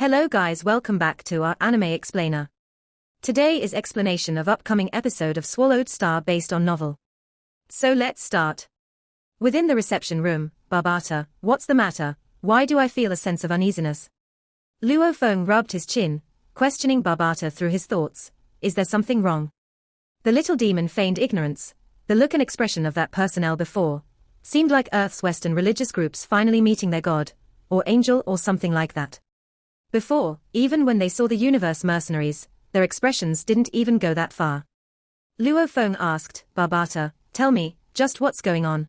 Hello guys, welcome back to our Anime Explainer. Today is explanation of upcoming episode of Swallowed Star based on novel. So let's start. Within the reception room, Barbata, what's the matter? Why do I feel a sense of uneasiness? Luo Feng rubbed his chin, questioning Barbata through his thoughts. Is there something wrong? The little demon feigned ignorance. The look and expression of that personnel before seemed like Earth's Western religious groups finally meeting their god, or angel or something like that. Before, even when they saw the universe mercenaries, their expressions didn't even go that far. Luo Feng asked, Barbata, tell me, just what's going on?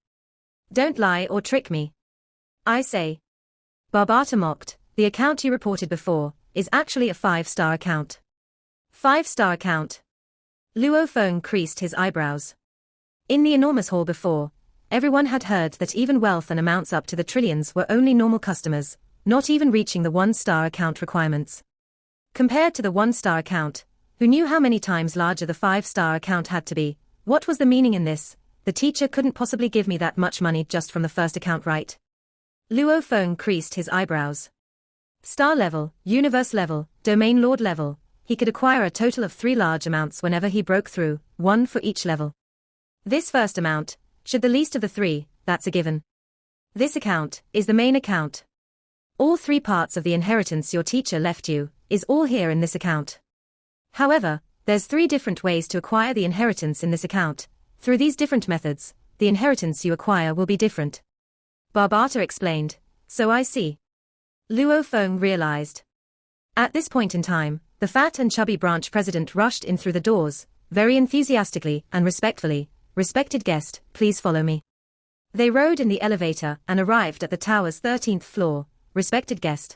Don't lie or trick me. I say. Barbata mocked, the account you reported before is actually a 5-star account. 5-star account. Luo Feng creased his eyebrows. In the enormous hall before, everyone had heard that even wealth and amounts up to the trillions were only normal customers, not even reaching the 1-star account requirements. Compared to the 1-star account, who knew how many times larger the 5-star account had to be? What was the meaning in this? The teacher couldn't possibly give me that much money just from the first account, right? Luo Feng creased his eyebrows. Star level, universe level, domain lord level, he could acquire a total of 3 large amounts whenever he broke through, 1 for each level. This first amount should the least of the 3, that's a given. This account is the main account. All 3 parts of the inheritance your teacher left you is all here in this account. However, there's 3 different ways to acquire the inheritance in this account. Through these different methods, the inheritance you acquire will be different. Barbata explained. So I see. Luo Feng realized. At this point in time, the fat and chubby branch president rushed in through the doors, very enthusiastically and respectfully. Respected guest, please follow me. They rode in the elevator and arrived at the tower's 13th floor. Respected guest.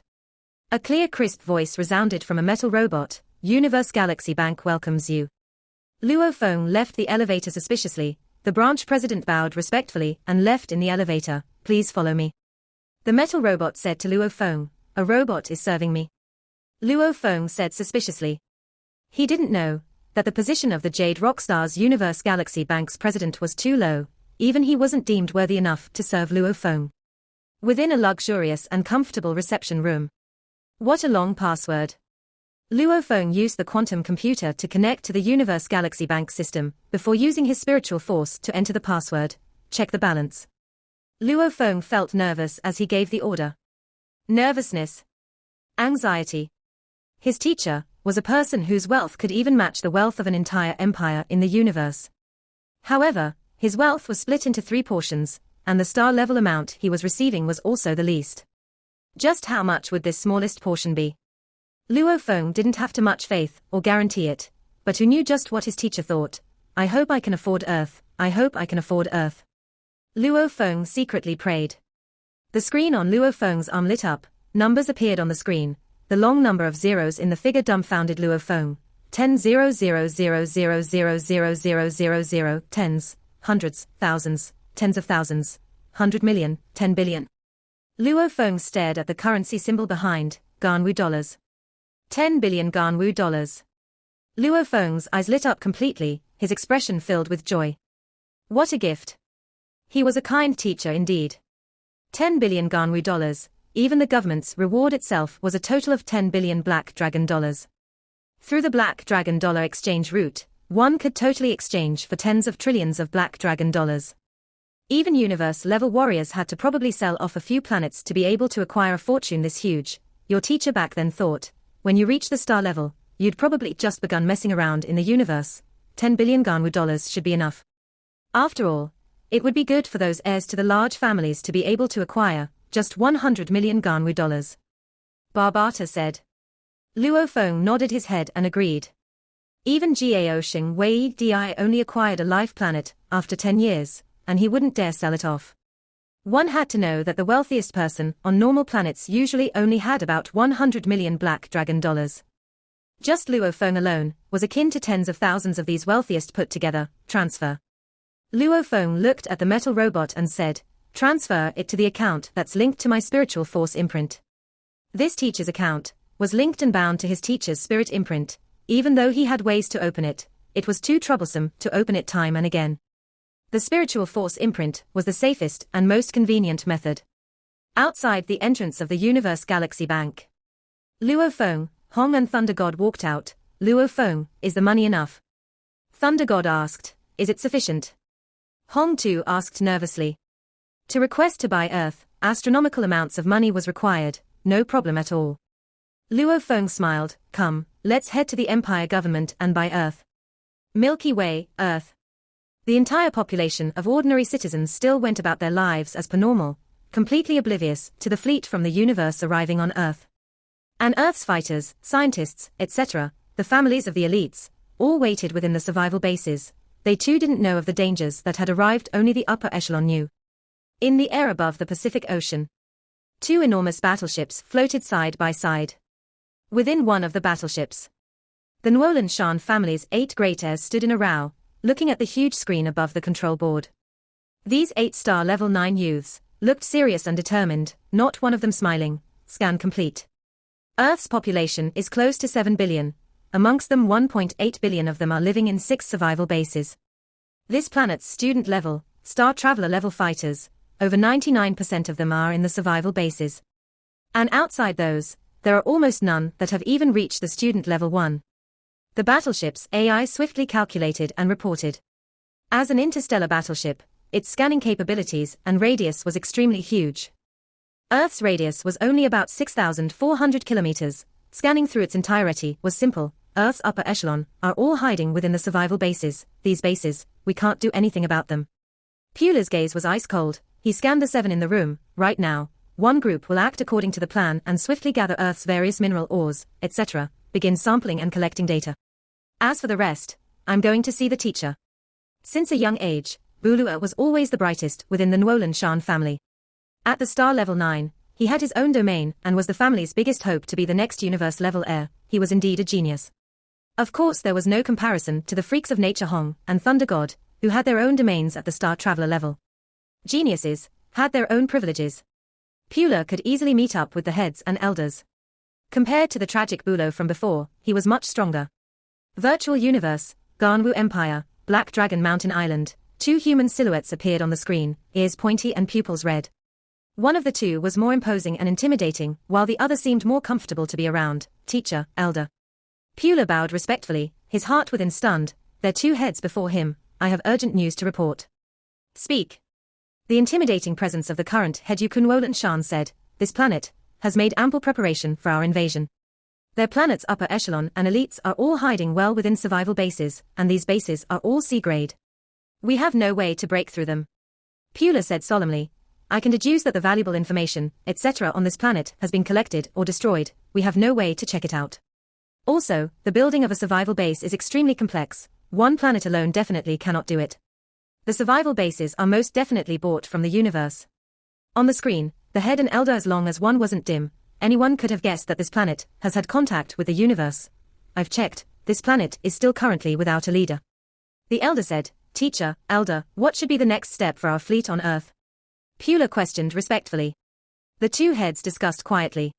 A clear, crisp voice resounded from a metal robot. Universe Galaxy Bank welcomes you. Luo Feng left the elevator suspiciously. The branch president bowed respectfully and left in the elevator. Please follow me. The metal robot said to Luo Feng, a robot is serving me. Luo Feng said suspiciously. He didn't know that the position of the Jade Rockstar's Universe Galaxy Bank's president was too low. Even he wasn't deemed worthy enough to serve Luo Feng. Within a luxurious and comfortable reception room. What a long password. Luo Feng used the quantum computer to connect to the Universe Galaxy Bank system, before using his spiritual force to enter the password. Check the balance. Luo Feng felt nervous as he gave the order. Nervousness. Anxiety. His teacher was a person whose wealth could even match the wealth of an entire empire in the universe. However, his wealth was split into 3 portions, and the star level amount he was receiving was also the least. Just how much would this smallest portion be? Luo Feng didn't have too much faith or guarantee it, but who knew just what his teacher thought? I hope I can afford Earth. I hope I can afford Earth. Luo Feng secretly prayed. The screen on Luo Feng's arm lit up. Numbers appeared on the screen. The long number of zeros in the figure dumbfounded Luo Feng. 10 0 0 0 0 0 0 0 0 0 tens, hundreds, thousands, tens of thousands, 100 million, 10 billion. Luo Feng stared at the currency symbol behind, Ganwu dollars. 10 billion Ganwu dollars. Luo Feng's eyes lit up completely, his expression filled with joy. What a gift. He was a kind teacher indeed. 10 billion Ganwu dollars, even the government's reward itself was a total of 10 billion Black Dragon dollars. Through the Black Dragon dollar exchange route, one could totally exchange for tens of trillions of Black Dragon dollars. Even universe-level warriors had to probably sell off a few planets to be able to acquire a fortune this huge. Your teacher back then thought, when you reach the star level, you'd probably just begun messing around in the universe. 10 billion Ganwu dollars should be enough. After all, it would be good for those heirs to the large families to be able to acquire just 100 million Ganwu dollars. Barbata said. Luo Feng nodded his head and agreed. Even Gao Xing Wei Di only acquired a life planet after 10 years, and he wouldn't dare sell it off. One had to know that the wealthiest person on normal planets usually only had about 100 million Black Dragon dollars. Just Luo Feng alone was akin to tens of thousands of these wealthiest put together. Transfer. Luo Feng looked at the metal robot and said, transfer it to the account that's linked to my spiritual force imprint. This teacher's account was linked and bound to his teacher's spirit imprint. Even though he had ways to open it, it was too troublesome to open it time and again. The spiritual force imprint was the safest and most convenient method. Outside the entrance of the Universe Galaxy Bank. Luo Feng, Hong and Thunder God walked out. Luo Feng, is the money enough? Thunder God asked, is it sufficient? Hong too asked nervously. To request to buy Earth, astronomical amounts of money was required, no problem at all. Luo Feng smiled, come, let's head to the Empire government and buy Earth. Milky Way, Earth. The entire population of ordinary citizens still went about their lives as per normal, completely oblivious to the fleet from the universe arriving on Earth. And Earth's fighters, scientists, etc., the families of the elites, all waited within the survival bases. They too didn't know of the dangers that had arrived, only the upper echelon knew. In the air above the Pacific Ocean, two enormous battleships floated side by side. Within one of the battleships, the Nuolan Shan family's 8 great heirs stood in a row, looking at the huge screen above the control board. These 8-star level 9 youths looked serious and determined, not one of them smiling. Scan complete. Earth's population is close to 7 billion. Amongst them 1.8 billion of them are living in 6 survival bases. This planet's student level, star traveler level fighters, over 99% of them are in the survival bases. And outside those, there are almost none that have even reached the student level 1. The battleship's AI swiftly calculated and reported. As an interstellar battleship, its scanning capabilities and radius was extremely huge. Earth's radius was only about 6,400 kilometers. Scanning through its entirety was simple. Earth's upper echelon are all hiding within the survival bases. These bases, we can't do anything about them. Pueller's gaze was ice cold. He scanned the 7 in the room. Right now, one group will act according to the plan and swiftly gather Earth's various mineral ores, etc., begin sampling and collecting data. As for the rest, I'm going to see the teacher. Since a young age, Bulua was always the brightest within the Nuolan Shan family. At the star level 9, he had his own domain and was the family's biggest hope to be the next universe level heir. He was indeed a genius. Of course, there was no comparison to the freaks of nature Hong and Thunder God, who had their own domains at the star traveler level. Geniuses had their own privileges. Pueller could easily meet up with the heads and elders. Compared to the tragic Bulo from before, he was much stronger. Virtual Universe, Ganwu Empire, Black Dragon Mountain Island. 2 human silhouettes appeared on the screen, ears pointy and pupils red. One of the two was more imposing and intimidating, while the other seemed more comfortable to be around. Teacher, elder. Pueller bowed respectfully, his heart within stunned. Their 2 heads before him. I have urgent news to report. Speak. The intimidating presence of the current head Nuolan Shan said, this planet has made ample preparation for our invasion. Their planet's upper echelon and elites are all hiding well within survival bases, and these bases are all C-grade. We have no way to break through them. Pueller said solemnly, I can deduce that the valuable information, etc. on this planet has been collected or destroyed. We have no way to check it out. Also, the building of a survival base is extremely complex. One planet alone definitely cannot do it. The survival bases are most definitely bought from the universe. On the screen, the head and elder, as long as one wasn't dim, anyone could have guessed that this planet has had contact with the universe. I've checked, this planet is still currently without a leader. The elder said, Teacher, elder, what should be the next step for our fleet on Earth? Pueller questioned respectfully. The 2 heads discussed quietly.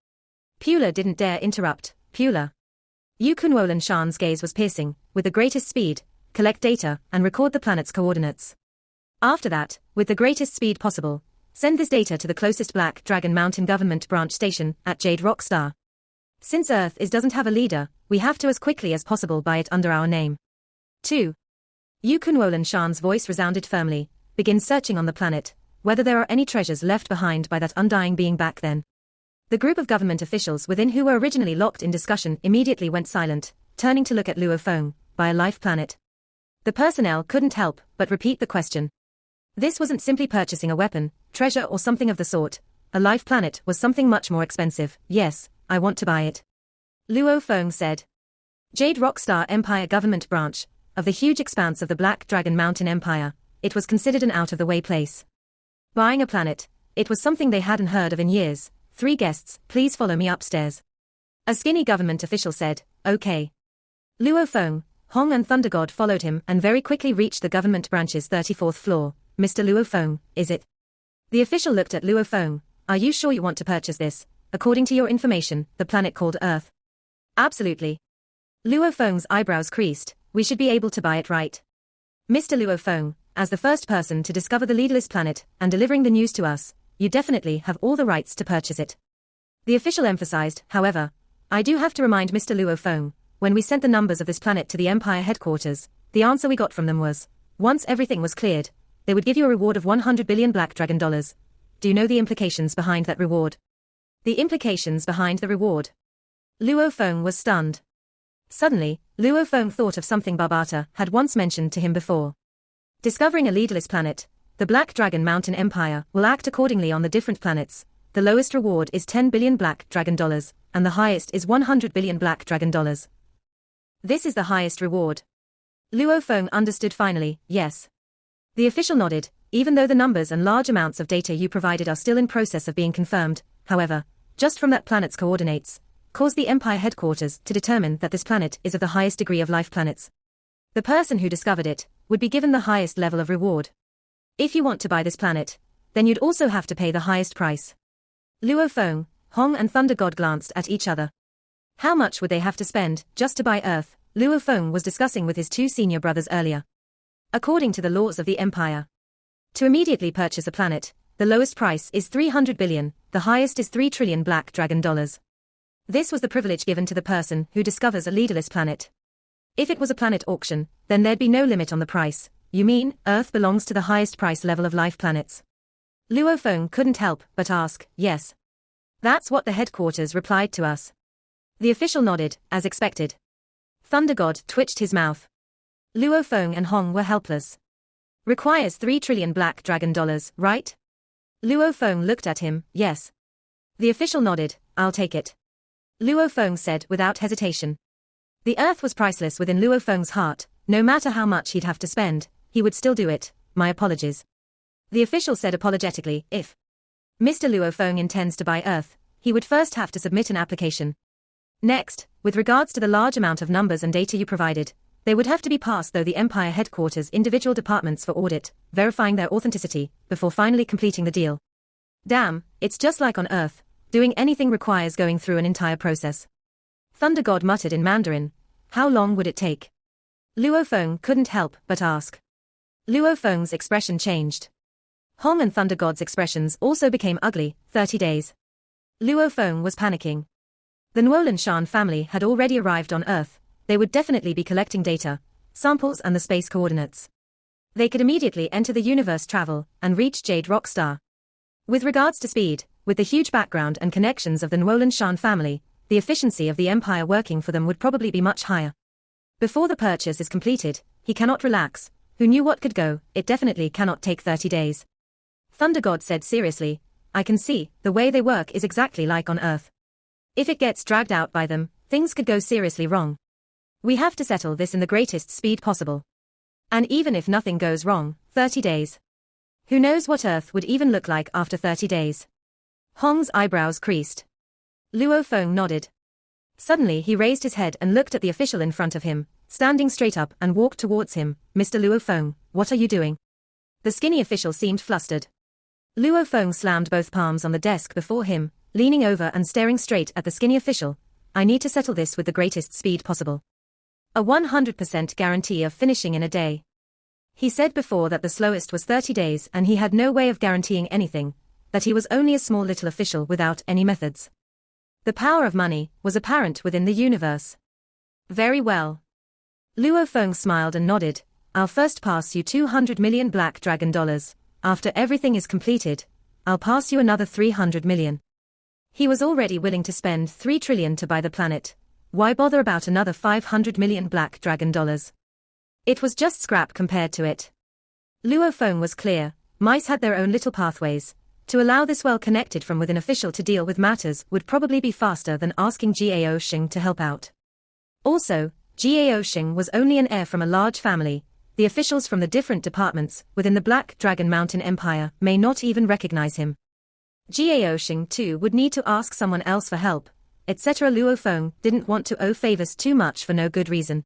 Pueller didn't dare interrupt. Pueller. Nuolan Shan's gaze was piercing. With the greatest speed, collect data and record the planet's coordinates. After that, with the greatest speed possible, send this data to the closest Black Dragon Mountain government branch station at Jade Rock Star. Since Earth doesn't have a leader, we have to as quickly as possible buy it under our name. 2. Nuolan Shan's voice resounded firmly. Begin searching on the planet, whether there are any treasures left behind by that undying being back then. The group of government officials within who were originally locked in discussion immediately went silent, turning to look at Luo Feng, by a life planet. The personnel couldn't help but repeat the question. This wasn't simply purchasing a weapon, treasure or something of the sort. A life planet was something much more expensive. Yes, I want to buy it. Luo Feng said. Jade Rock Star Empire government branch, of the huge expanse of the Black Dragon Mountain Empire, it was considered an out-of-the-way place. Buying a planet, it was something they hadn't heard of in years. 3 guests, please follow me upstairs. A skinny government official said, okay. Luo Feng, Hong and Thunder God followed him and very quickly reached the government branch's 34th floor. Mr. Luo Feng, is it? The official looked at Luo Feng. Are you sure you want to purchase this? According to your information, the planet called Earth. Absolutely. Luo Feng's eyebrows creased. We should be able to buy it, right? Mr. Luo Feng, as the first person to discover the leaderless planet and delivering the news to us, you definitely have all the rights to purchase it. The official emphasized, however, I do have to remind Mr. Luo Feng, when we sent the numbers of this planet to the Empire headquarters, the answer we got from them was, once everything was cleared, they would give you a reward of 100 billion black dragon dollars. Do you know the implications behind that reward? The implications behind the reward. Luo Feng was stunned. Suddenly, Luo Feng thought of something Barbata had once mentioned to him before. Discovering a leaderless planet, the Black Dragon Mountain Empire will act accordingly on the different planets. The lowest reward is 10 billion black dragon dollars, and the highest is 100 billion black dragon dollars. This is the highest reward. Luo Feng understood finally, yes. The official nodded, even though the numbers and large amounts of data you provided are still in process of being confirmed, however, just from that planet's coordinates, caused the Empire headquarters to determine that this planet is of the highest degree of life planets. The person who discovered it would be given the highest level of reward. If you want to buy this planet, then you'd also have to pay the highest price. Luo Feng, Hong and Thunder God glanced at each other. How much would they have to spend just to buy Earth? Luo Feng was discussing with his two senior brothers earlier. According to the laws of the Empire, to immediately purchase a planet, the lowest price is 300 billion, the highest is 3 trillion black dragon dollars. This was the privilege given to the person who discovers a leaderless planet. If it was a planet auction, then there'd be no limit on the price. You mean, Earth belongs to the highest price level of life planets? Luo Feng couldn't help but ask, yes. That's what the headquarters replied to us. The official nodded, as expected. Thunder God twitched his mouth. Luo Feng and Hong were helpless. Requires 3 trillion black dragon dollars, right? Luo Feng looked at him, yes. The official nodded, I'll take it. Luo Feng said without hesitation. The Earth was priceless within Luo Feng's heart. No matter how much he'd have to spend, he would still do it. My apologies. The official said apologetically, if Mr. Luo Feng intends to buy Earth, he would first have to submit an application. Next, with regards to the large amount of numbers and data you provided, they would have to be passed through the Empire headquarters' individual departments for audit, verifying their authenticity, before finally completing the deal. Damn, it's just like on Earth, doing anything requires going through an entire process. Thunder God muttered in Mandarin. How long would it take? Luo Feng couldn't help but ask. Luo Feng's expression changed. Hong and Thunder God's expressions also became ugly. 30 days. Luo Feng was panicking. The Nuolan Shan family had already arrived on Earth. They would definitely be collecting data, samples and the space coordinates. They could immediately enter the universe travel and reach Jade Rock Star. With regards to speed, with the huge background and connections of the Nuolan Shan family, the efficiency of the Empire working for them would probably be much higher. Before the purchase is completed, he cannot relax. Who knew what could go? It definitely cannot take 30 days. Thunder God said seriously, I can see, the way they work is exactly like on Earth. If it gets dragged out by them, things could go seriously wrong. We have to settle this in the greatest speed possible. And even if nothing goes wrong, 30 days. Who knows what Earth would even look like after 30 days? Hong's eyebrows creased. Luo Feng nodded. Suddenly he raised his head and looked at the official in front of him, standing straight up and walked towards him. Mr. Luo Feng, what are you doing? The skinny official seemed flustered. Luo Feng slammed both palms on the desk before him, leaning over and staring straight at the skinny official. I need to settle this with the greatest speed possible. A 100% guarantee of finishing in a day. He said before that the slowest was 30 days and he had no way of guaranteeing anything, that he was only a small little official without any methods. The power of money was apparent within the universe. Very well. Luo Feng smiled and nodded. I'll first pass you 200 million black dragon dollars. After everything is completed, I'll pass you another 300 million. He was already willing to spend 3 trillion to buy the planet. Why bother about another 500 million black dragon dollars? It was just scrap compared to it. Luo Feng was clear. Mice had their own little pathways. To allow this well-connected from within official to deal with matters would probably be faster than asking Gao Xing to help out. Also, Gao Xing was only an heir from a large family. The officials from the different departments within the Black Dragon Mountain Empire may not even recognize him. Gao Xing too would need to ask someone else for help, etc. Luo Feng didn't want to owe favors too much for no good reason.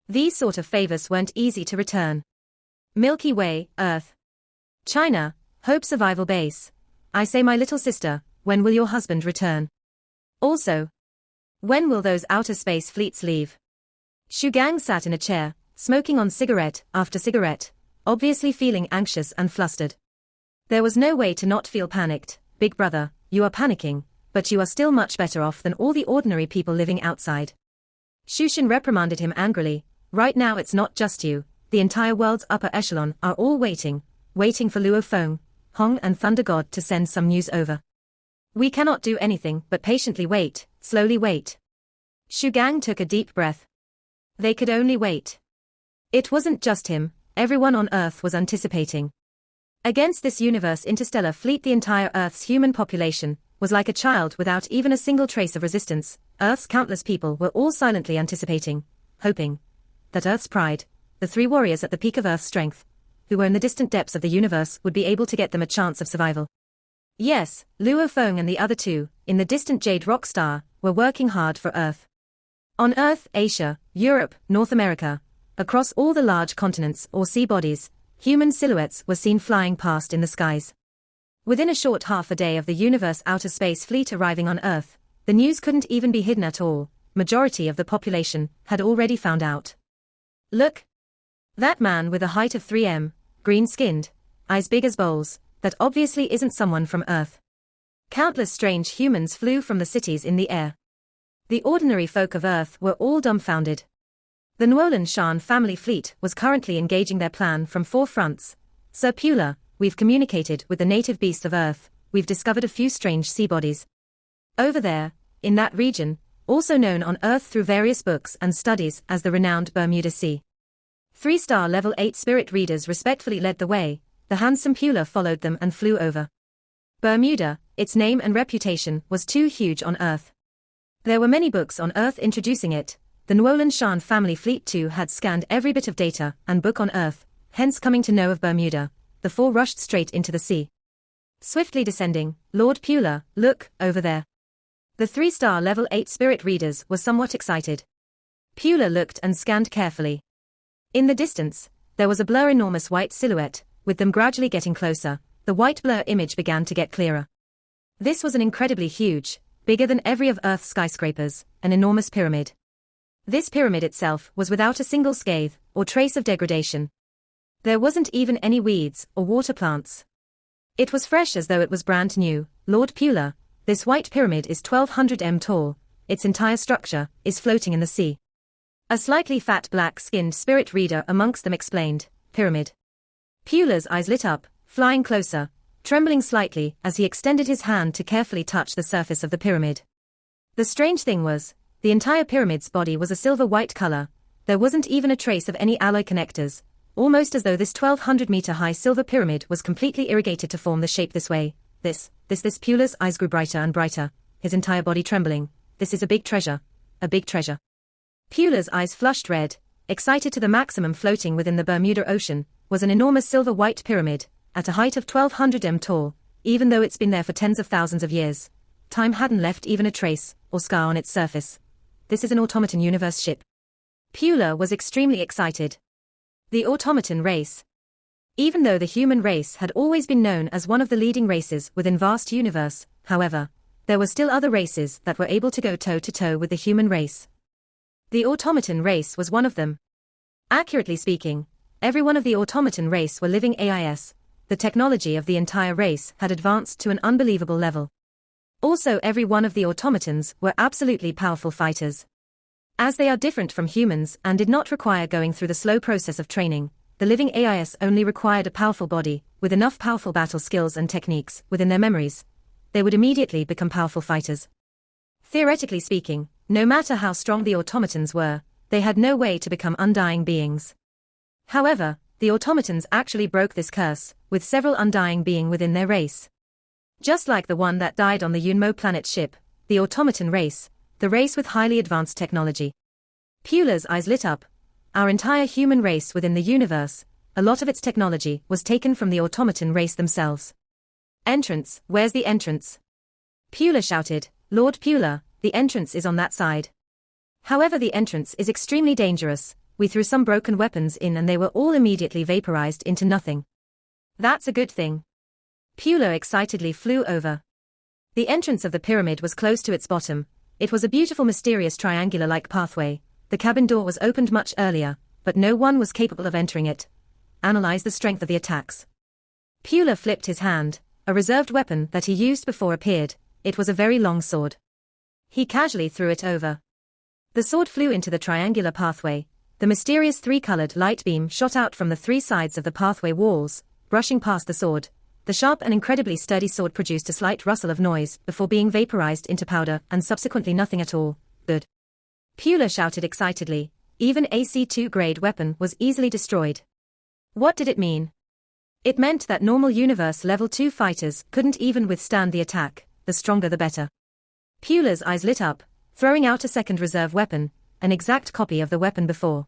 These sort of favors weren't easy to return. Milky Way, Earth. China, Hope Survival Base. I say, my little sister, when will your husband return? Also, when will those outer space fleets leave? Shu Gang sat in a chair, smoking on cigarette after cigarette, obviously feeling anxious and flustered. There was no way to not feel panicked. Big brother, you are panicking. but you are still much better off than all the ordinary people living outside. Shushin reprimanded him angrily. Right now it's not just you, the entire world's upper echelon are all waiting for Luo Feng, Hong and Thunder God to send some news over. We cannot do anything but patiently wait, slowly wait. Shu Gang took a deep breath. They could only wait. It wasn't just him, everyone on Earth was anticipating. Against this universe interstellar fleet, the entire Earth's human population was like a child without even a single trace of resistance. Earth's countless people were all silently anticipating, hoping that Earth's pride, the three warriors at the peak of Earth's strength, who were in the distant depths of the universe, would be able to get them a chance of survival. Yes, Luo Feng and the other two, in the distant Jade Rock Star, were working hard for Earth. On Earth, Asia, Europe, North America, across all the large continents or sea bodies, human silhouettes were seen flying past in the skies. Within a short half a day of the universe outer space fleet arriving on Earth, the news couldn't even be hidden at all. Majority of the population had already found out. Look! That man with a height of 3 m, green-skinned, eyes big as bowls, that obviously isn't someone from Earth. Countless strange humans flew from the cities in the air. The ordinary folk of Earth were all dumbfounded. The Nuolan Shan family fleet was currently engaging their plan from 4 fronts. Sir Pula, we've communicated with the native beasts of Earth, we've discovered a few strange sea bodies. Over there, in that region, also known on Earth through various books and studies as the renowned Bermuda Sea. 3-star level 8 spirit readers respectfully led the way, the handsome Pula followed them and flew over. Bermuda, its name and reputation was too huge on Earth. There were many books on Earth introducing it. The Nuolan Shan family fleet too had scanned every bit of data and book on Earth, hence coming to know of Bermuda. The 4 rushed straight into the sea. Swiftly descending, Lord Pula, look, over there. The 3-star level 8 spirit readers were somewhat excited. Pula looked and scanned carefully. In the distance, there was a blur enormous white silhouette, with them gradually getting closer, the white blur image began to get clearer. This was an incredibly huge, bigger than every of Earth's skyscrapers, an enormous pyramid. This pyramid itself was without a single scathe or trace of degradation. There wasn't even any weeds or water plants. It was fresh as though it was brand new. Lord Pula, this white pyramid is 1200 m tall, its entire structure is floating in the sea. A slightly fat black-skinned spirit reader amongst them explained, pyramid. Pula's eyes lit up, flying closer, trembling slightly as he extended his hand to carefully touch the surface of the pyramid. The strange thing was, the entire pyramid's body was a silver-white color. There wasn't even a trace of any alloy connectors, almost as though this 1200-meter-high silver pyramid was completely irrigated to form the shape this way. This Pula's eyes grew brighter and brighter, his entire body trembling. This is a big treasure. A big treasure. Pula's eyes flushed red, excited to the maximum. Floating within the Bermuda Ocean was an enormous silver-white pyramid, at a height of 1200 m tall, even though it's been there for tens of thousands of years. Time hadn't left even a trace or scar on its surface. This is an automaton universe ship. Pula was extremely excited. The automaton race. Even though the human race had always been known as one of the leading races within vast universe, however, there were still other races that were able to go toe-to-toe with the human race. The automaton race was one of them. Accurately speaking, every one of the automaton race were living AIS. The technology of the entire race had advanced to an unbelievable level. Also, every one of the automatons were absolutely powerful fighters. As they are different from humans and did not require going through the slow process of training, the living AIS only required a powerful body, with enough powerful battle skills and techniques within their memories. They would immediately become powerful fighters. Theoretically speaking, no matter how strong the automatons were, they had no way to become undying beings. However, the automatons actually broke this curse, with several undying being within their race. Just like the one that died on the Yunmo planet ship, the automaton race, the race with highly advanced technology. Pula's eyes lit up. Our entire human race within the universe, a lot of its technology was taken from the automaton race themselves. Entrance, where's the entrance? Pula shouted, Lord Pula, the entrance is on that side. However, the entrance is extremely dangerous. We threw some broken weapons in and they were all immediately vaporized into nothing. That's a good thing. Pula excitedly flew over. The entrance of the pyramid was close to its bottom. It was a beautiful mysterious triangular-like pathway. The cabin door was opened much earlier, but no one was capable of entering it. Analyze the strength of the attacks. Pula flipped his hand. A reserved weapon that he used before appeared. it was a very long sword. He casually threw it over. The sword flew into the triangular pathway. The mysterious three-colored light beam shot out from the three sides of the pathway walls, brushing past the sword. The sharp and incredibly sturdy sword produced a slight rustle of noise before being vaporized into powder and subsequently nothing at all. Good. Pula shouted excitedly. Even a C2 grade weapon was easily destroyed. What did it mean? It meant that normal Universe Level 2 fighters couldn't even withstand the attack, the stronger the better. Pula's eyes lit up, throwing out a second reserve weapon, an exact copy of the weapon before.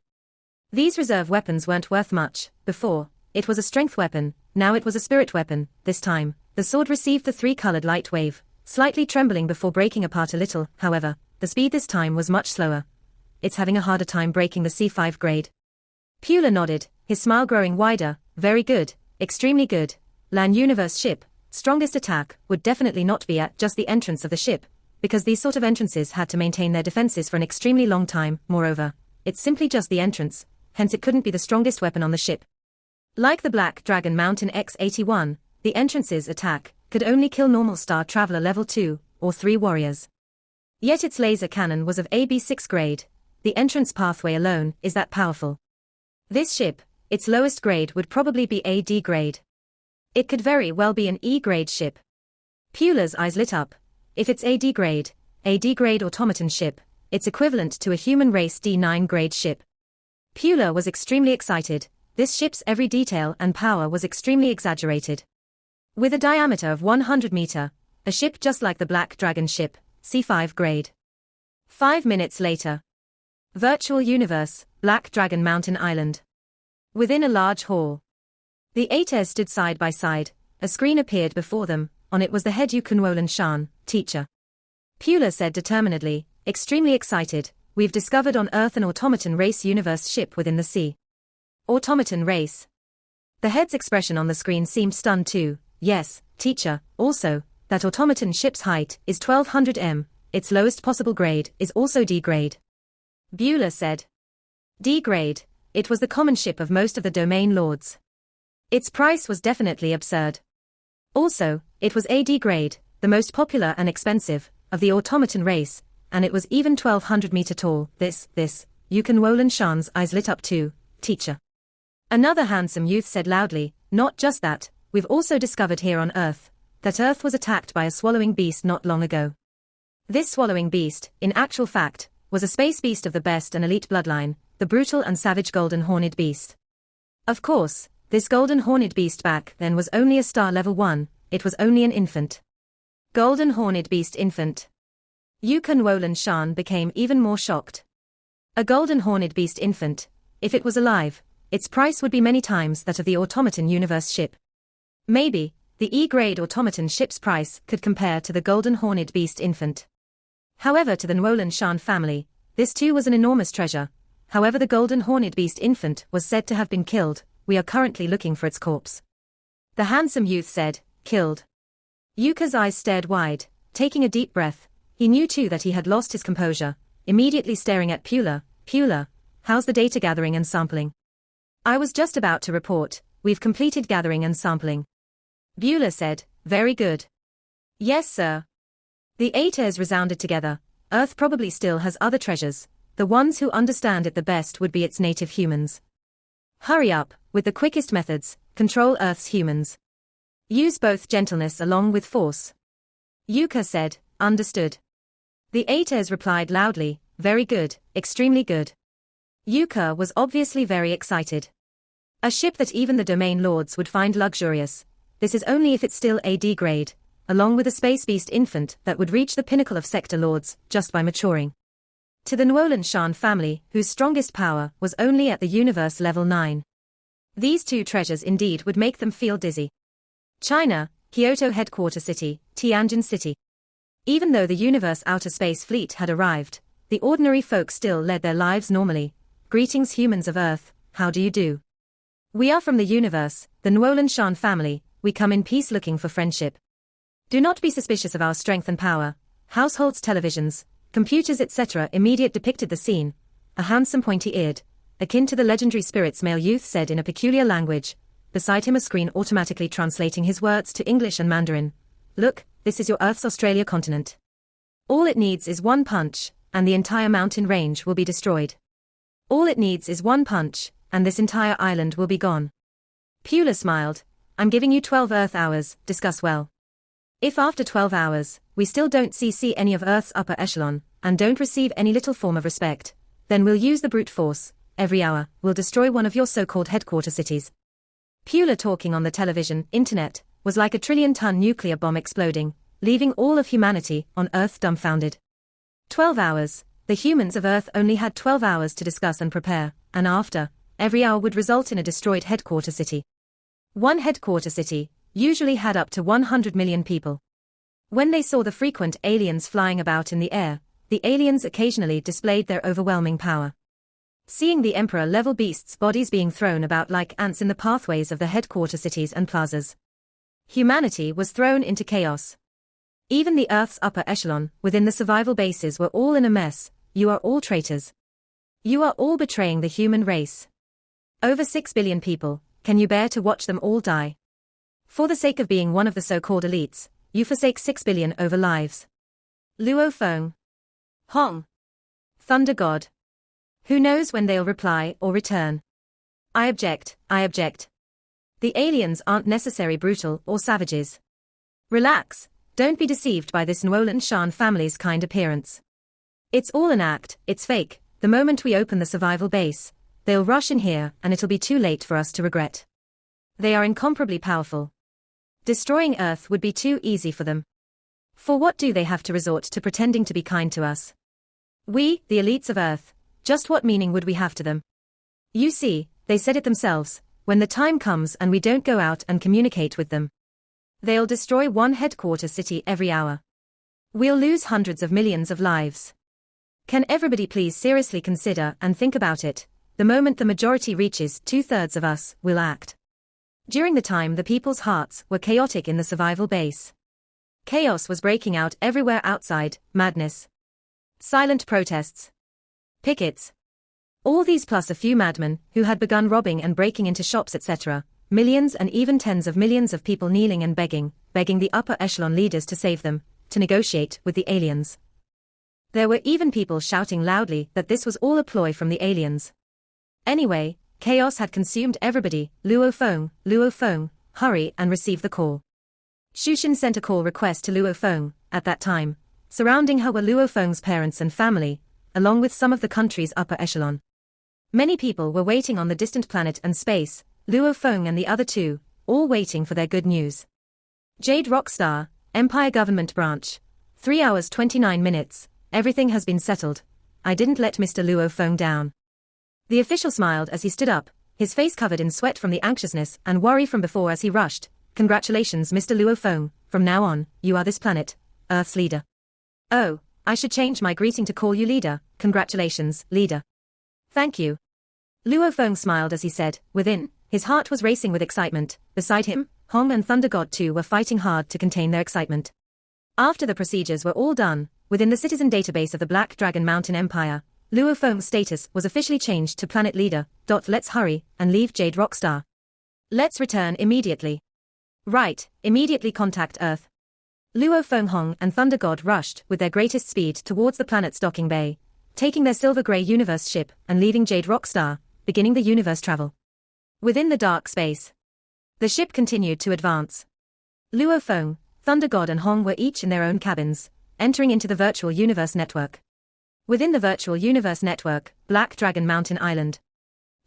These reserve weapons weren't worth much. Before, it was a strength weapon, now it was a spirit weapon. This time, the sword received the three-colored light wave, slightly trembling before breaking apart a little. However, the speed this time was much slower. It's having a harder time breaking the C5 grade. Pula nodded, his smile growing wider. Very good, extremely good. LAN Universe ship, strongest attack would definitely not be at just the entrance of the ship, because these sort of entrances had to maintain their defenses for an extremely long time. Moreover, it's simply just the entrance, hence it couldn't be the strongest weapon on the ship. Like the Black Dragon Mountain X-81, the entrance's attack could only kill normal Star Traveler Level 2 or 3 warriors. Yet its laser cannon was of AB6 grade. The entrance pathway alone is that powerful. This ship, its lowest grade would probably be AD grade. It could very well be an E grade ship. Pula's eyes lit up. If it's AD grade automaton ship, it's equivalent to a human race D9 grade ship. Pula was extremely excited. This ship's every detail and power was extremely exaggerated. With a diameter of 100 meter, a ship just like the Black Dragon ship, C5 grade. 5 minutes later. Virtual Universe, Black Dragon Mountain Island. Within a large hall. The 8 stood side by side. A screen appeared before them. On it was the head Yukunwolan Shan, teacher. Pula said determinedly, extremely excited, we've discovered on Earth an automaton race universe ship within the sea. Automaton race. The head's expression on the screen seemed stunned too. Yes, teacher, also, that automaton ship's height is 1200 m, its lowest possible grade is also D grade. Beulah said. D grade, it was the common ship of most of the domain lords. Its price was definitely absurd. Also, it was AD grade, the most popular and expensive of the automaton race, and it was even 1200 meter tall. This, Yukunwolan Shan's eyes lit up too, teacher. Another handsome youth said loudly, not just that, we've also discovered here on Earth, that Earth was attacked by a swallowing beast not long ago. This swallowing beast, in actual fact, was a space beast of the best and elite bloodline, the brutal and savage golden horned beast. Of course, this golden horned beast back then was only a star level 1, it was only an infant. Golden horned beast infant. Yukunwolan Shan became even more shocked. A golden horned beast infant, if it was alive, its price would be many times that of the automaton universe ship. Maybe, the E-grade automaton ship's price could compare to the golden horned beast infant. However, to the Nwolan Shan family, this too was an enormous treasure. However, the golden horned beast infant was said to have been killed. We are currently looking for its corpse. The handsome youth said, killed. Yuka's eyes stared wide, taking a deep breath. He knew too that he had lost his composure, immediately staring at Pula. Pula, how's the data gathering and sampling? I was just about to report, we've completed gathering and sampling. Beulah said, very good. Yes, sir. The 8 airs resounded together. Earth probably still has other treasures. The ones who understand it the best would be its native humans. Hurry up, with the quickest methods, control Earth's humans. Use both gentleness along with force. Yuka said, understood. The 8 airs replied loudly, very good, extremely good. Yuka was obviously very excited. A ship that even the domain lords would find luxurious. This is only if it's still AD grade, along with a space beast infant that would reach the pinnacle of sector lords just by maturing. To the Nwolan Shan family, whose strongest power was only at the universe level 9. These two treasures indeed would make them feel dizzy. China, Kyoto headquarter city, Tianjin City. Even though the universe outer space fleet had arrived, the ordinary folk still led their lives normally. Greetings humans of Earth, how do you do? We are from the universe, the Nwolan Shan family, we come in peace looking for friendship. Do not be suspicious of our strength and power. Households, televisions, computers etc. immediate depicted the scene. A handsome pointy-eared, akin to the legendary spirits male youth said in a peculiar language, beside him a screen automatically translating his words to English and Mandarin. Look, this is your Earth's Australia continent. All it needs is one punch, and the entire mountain range will be destroyed. All it needs is one punch, and this entire island will be gone. Pula smiled. I'm giving you 12 Earth hours, discuss well. If after 12 hours, we still don't see any of Earth's upper echelon, and don't receive any little form of respect, then we'll use the brute force. Every hour, we'll destroy one of your so-called headquarter cities. Pula talking on the television, internet, was like a trillion-ton nuclear bomb exploding, leaving all of humanity on Earth dumbfounded. 12 hours. The humans of Earth only had 12 hours to discuss and prepare, and after, every hour would result in a destroyed headquarter city. One headquarter city usually had up to 100 million people. When they saw the frequent aliens flying about in the air, the aliens occasionally displayed their overwhelming power. Seeing the emperor-level beasts' bodies being thrown about like ants in the pathways of the headquarter cities and plazas, humanity was thrown into chaos. Even the Earth's upper echelon, within the survival bases, were all in a mess. You are all traitors. You are all betraying the human race. Over 6 billion people, can you bear to watch them all die? For the sake of being one of the so-called elites, you forsake 6 billion over lives. Luo Feng. Hong. Thunder God. Who knows when they'll reply or return? I object, I object. The aliens aren't necessarily brutal or savages. Relax, don't be deceived by this Nolan Shan family's kind appearance. It's all an act, it's fake. The moment we open the survival base, they'll rush in here and it'll be too late for us to regret. They are incomparably powerful. Destroying Earth would be too easy for them. For what do they have to resort to pretending to be kind to us? We, the elites of Earth, just what meaning would we have to them? You see, they said it themselves, when the time comes and we don't go out and communicate with them, they'll destroy one headquarter city every hour. We'll lose hundreds of millions of lives. Can everybody please seriously consider and think about it? The moment the majority reaches 2/3 of us, we'll act. During the time the people's hearts were chaotic in the survival base. Chaos was breaking out everywhere outside, madness. Silent protests. Pickets. All these plus a few madmen who had begun robbing and breaking into shops etc. Millions and even tens of millions of people kneeling and begging the upper echelon leaders to save them, to negotiate with the aliens. There were even people shouting loudly that this was all a ploy from the aliens. Anyway, chaos had consumed everybody. Luo Feng, hurry and receive the call. Shushin sent a call request to Luo Feng. At that time, surrounding her were Luo Feng's parents and family, along with some of the country's upper echelon. Many people were waiting on the distant planet and space, Luo Feng and the other two, all waiting for their good news. Jade Rockstar, Empire Government Branch. 3 hours 29 minutes, everything has been settled. I didn't let Mr. Luo Feng down. The official smiled as he stood up, his face covered in sweat from the anxiousness and worry from before as he rushed. Congratulations, Mr. Luo Feng, from now on, you are this planet, Earth's leader. Oh, I should change my greeting to call you leader. Congratulations, leader. Thank you. Luo Feng smiled as he said, within, his heart was racing with excitement. Beside him, Hong and Thunder God too were fighting hard to contain their excitement. After the procedures were all done, within the citizen database of the Black Dragon Mountain Empire, Luo Feng's status was officially changed to planet leader. Let's hurry and leave Jade Rockstar. Let's return immediately. Right, immediately contact Earth. Luo Feng, Hong and Thunder God rushed with their greatest speed towards the planet's docking bay, taking their silver-grey universe ship and leaving Jade Rockstar, beginning the universe travel. Within the dark space, the ship continued to advance. Luo Feng, Thunder God and Hong were each in their own cabins, entering into the virtual universe network. Within the virtual universe network, Black Dragon Mountain Island.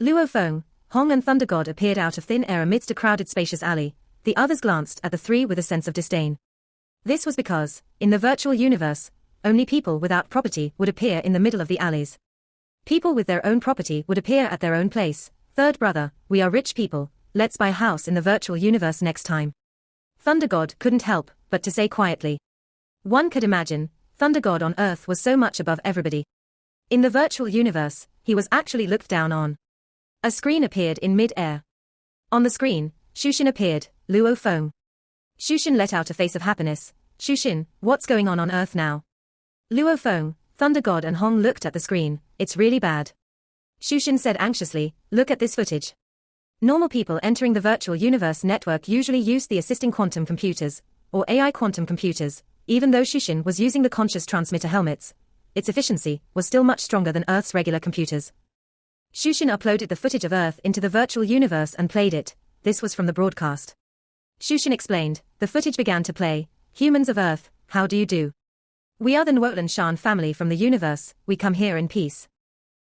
Luo Feng, Hong and Thunder God appeared out of thin air amidst a crowded spacious alley. The others glanced at the three with a sense of disdain. This was because, in the virtual universe, only people without property would appear in the middle of the alleys. People with their own property would appear at their own place. Third brother, we are rich people, let's buy a house in the virtual universe next time. Thunder God couldn't help but to say quietly. One could imagine, Thunder God on Earth was so much above everybody. In the virtual universe, he was actually looked down on. A screen appeared in mid-air. On the screen, Shushin appeared, Luo Feng. Shushin let out a face of happiness. Shushin, what's going on Earth now? Luo Feng, Thunder God and Hong looked at the screen. It's really bad. Shushin said anxiously, look at this footage. Normal people entering the virtual universe network usually use the assisting quantum computers, or AI quantum computers, even though Shushin was using the conscious transmitter helmets, its efficiency was still much stronger than Earth's regular computers. Shushin uploaded the footage of Earth into the virtual universe and played it. This was from the broadcast. Shushin explained, the footage began to play. Humans of Earth, how do you do? We are the Nwolan Shan family from the universe, we come here in peace.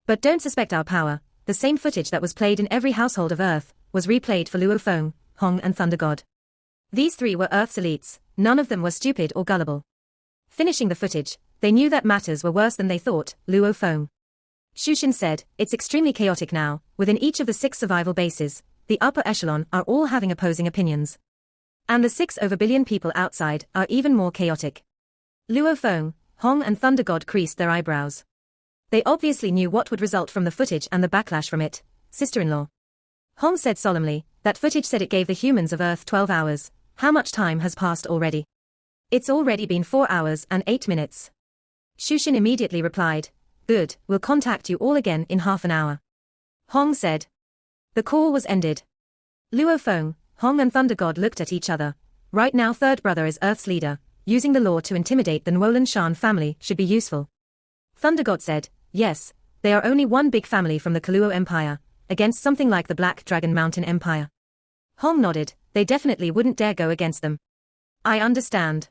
But don't suspect our power, the same footage that was played in every household of Earth, was replayed for Luo Feng, Hong and Thunder God. These three were Earth's elites, none of them were stupid or gullible. Finishing the footage, they knew that matters were worse than they thought, Luo Feng. Shushin said, it's extremely chaotic now, within each of the 6 survival bases, the upper echelon are all having opposing opinions. And the 6 over billion people outside are even more chaotic. Luo Feng, Hong and Thunder God creased their eyebrows. They obviously knew what would result from the footage and the backlash from it, sister-in-law. Hong said solemnly, that footage said it gave the humans of Earth 12 hours, how much time has passed already? It's already been 4 hours and 8 minutes. Shushin immediately replied, good, we'll contact you all again in half an hour. Hong said. The call was ended. Luo Feng, Hong and Thunder God looked at each other. Right now third brother is Earth's leader, using the law to intimidate the Nwolan Shan family should be useful. Thunder God said, yes, they are only one big family from the Kaluo Empire, against something like the Black Dragon Mountain Empire. Hong nodded, they definitely wouldn't dare go against them. I understand.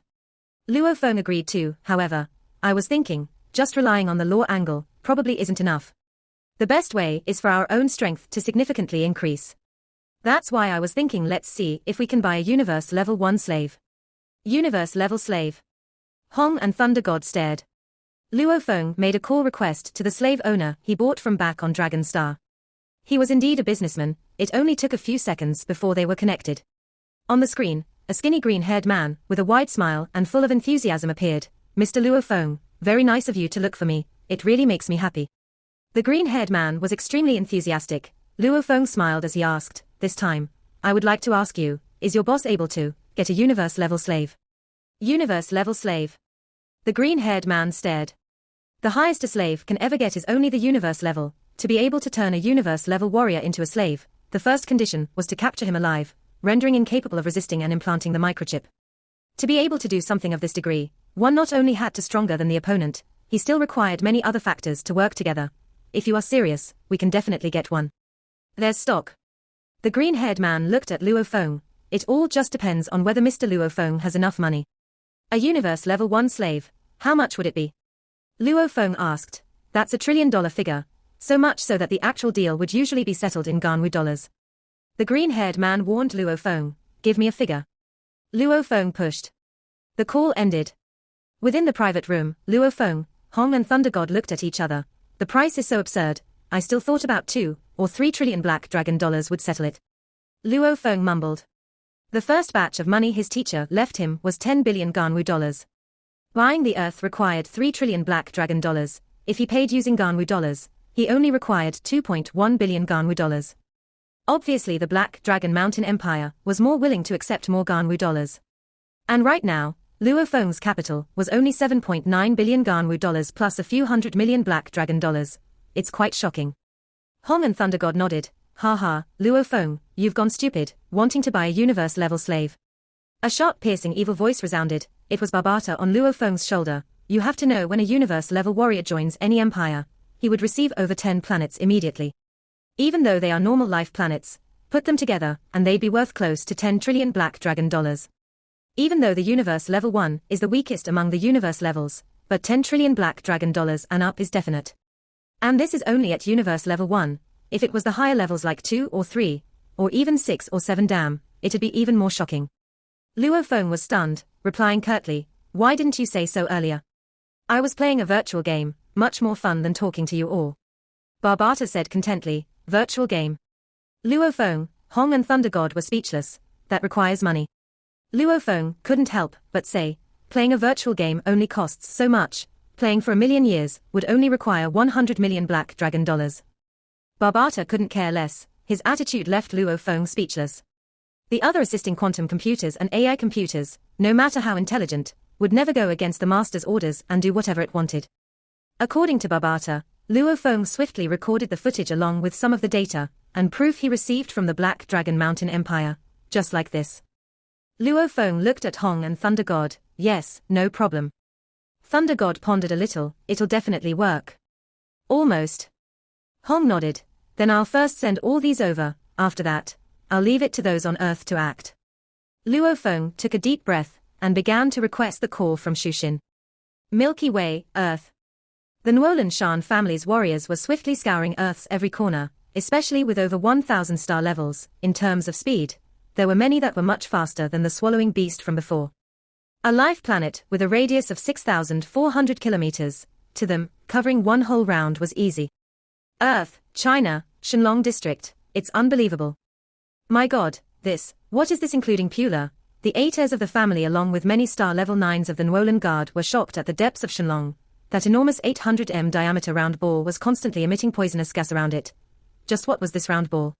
Luo Feng agreed too, however, I was thinking, just relying on the law angle probably isn't enough. The best way is for our own strength to significantly increase. That's why I was thinking let's see if we can buy a Universe Level 1 slave. Universe Level slave. Hong and Thunder God stared. Luo Feng made a call request to the slave owner he bought from back on Dragon Star. He was indeed a businessman, it only took a few seconds before they were connected. On the screen, a skinny green-haired man, with a wide smile and full of enthusiasm appeared. Mr. Luo Feng, very nice of you to look for me, it really makes me happy. The green-haired man was extremely enthusiastic. Luo Feng smiled as he asked, this time, I would like to ask you, is your boss able to get a Universe-level slave? Universe-level slave. The green-haired man stared. The highest a slave can ever get is only the Universe level. To be able to turn a Universe-level warrior into a slave, the first condition was to capture him alive, rendering incapable of resisting and implanting the microchip. To be able to do something of this degree, one not only had to be stronger than the opponent, he still required many other factors to work together. If you are serious, we can definitely get one. There's stock. The green-haired man looked at Luo Feng. It all just depends on whether Mr. Luo Feng has enough money. A Universe Level 1 slave, how much would it be? Luo Feng asked. That's $1 trillion figure, so much so that the actual deal would usually be settled in Ganwu dollars. The green-haired man warned Luo Feng, give me a figure. Luo Feng pushed. The call ended. Within the private room, Luo Feng, Hong and Thunder God looked at each other. The price is so absurd, I still thought about 2 or 3 trillion Black Dragon dollars would settle it. Luo Feng mumbled. The first batch of money his teacher left him was 10 billion Ganwu dollars. Buying the Earth required 3 trillion Black Dragon dollars. If he paid using Ganwu dollars, he only required 2.1 billion Ganwu dollars. Obviously the Black Dragon Mountain Empire was more willing to accept more Ganwu dollars. And right now, Luo Feng's capital was only 7.9 billion Ganwu dollars plus a few hundred million Black Dragon dollars. It's quite shocking. Hong and Thunder God nodded. Ha, Luo Feng, you've gone stupid, wanting to buy a Universe-level slave. A sharp piercing evil voice resounded. It was Barbata on Luo Feng's shoulder. You have to know when a Universe-level warrior joins any empire, he would receive over 10 planets immediately. Even though they are normal life planets, put them together, and they'd be worth close to 10 trillion Black Dragon dollars. Even though the Universe Level 1 is the weakest among the Universe levels, but 10 trillion Black Dragon dollars and up is definite. And this is only at Universe Level 1, if it was the higher levels like 2 or 3, or even 6 or 7 damn, it'd be even more shocking. Luo Feng was stunned, replying curtly, why didn't you say so earlier? I was playing a virtual game, much more fun than talking to you all. Barbata said contently, virtual game. Luo Feng, Hong and Thunder God were speechless, that requires money. Luo Feng couldn't help but say, playing a virtual game only costs so much, playing for 1,000,000 years would only require 100 million Black Dragon dollars. Barbata couldn't care less, his attitude left Luo Feng speechless. The other assisting quantum computers and AI computers, no matter how intelligent, would never go against the master's orders and do whatever it wanted. According to Barbata, Luo Feng swiftly recorded the footage along with some of the data and proof he received from the Black Dragon Mountain Empire, just like this. Luo Feng looked at Hong and Thunder God. Yes, no problem. Thunder God pondered a little. It'll definitely work. Almost. Hong nodded. Then I'll first send all these over. After that, I'll leave it to those on Earth to act. Luo Feng took a deep breath and began to request the call from Shushin. Milky Way, Earth. The Nuolan Shan family's warriors were swiftly scouring Earth's every corner, especially with over 1,000 star levels. In terms of speed, there were many that were much faster than the swallowing beast from before. A life planet with a radius of 6,400 kilometers, to them, covering one whole round was easy. Earth, China, Shenlong District, it's unbelievable. My God, what is this including Pula? The 8 heirs of the family along with many star level 9s of the Nuolan Guard were shocked at the depths of Shenlong. That enormous 800 m diameter round ball was constantly emitting poisonous gas around it. Just what was this round ball?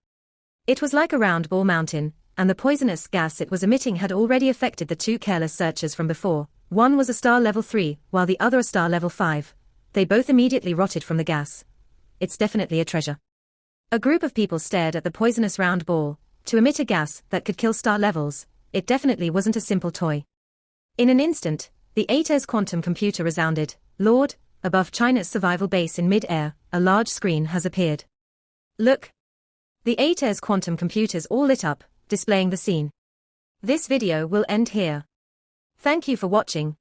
It was like a round ball mountain, and the poisonous gas it was emitting had already affected the 2 careless searchers from before. One was a star level 3, while the other a star level 5. They both immediately rotted from the gas. It's definitely a treasure. A group of people stared at the poisonous round ball. To emit a gas that could kill star levels, it definitely wasn't a simple toy. In an instant, the 8 heirs quantum computer resounded. Lord, above China's survival base in mid-air, a large screen has appeared. Look! The 8 heirs quantum computers all lit up, displaying the scene. This video will end here. Thank you for watching.